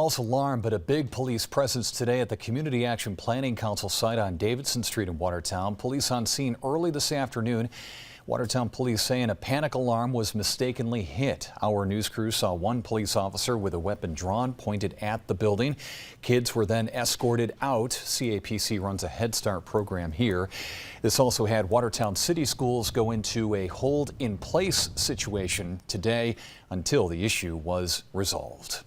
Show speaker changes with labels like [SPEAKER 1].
[SPEAKER 1] false alarm, but a big police presence today at the Community Action Planning Council site on Davidson Street in Watertown. Police on scene early this afternoon. Watertown police saying a panic alarm was mistakenly hit. Our news crew saw one police officer with a weapon drawn pointed at the building. Kids were then escorted out. CAPC runs a Head Start program here. This also had Watertown City Schools go into a hold-in-place situation today until the issue was resolved.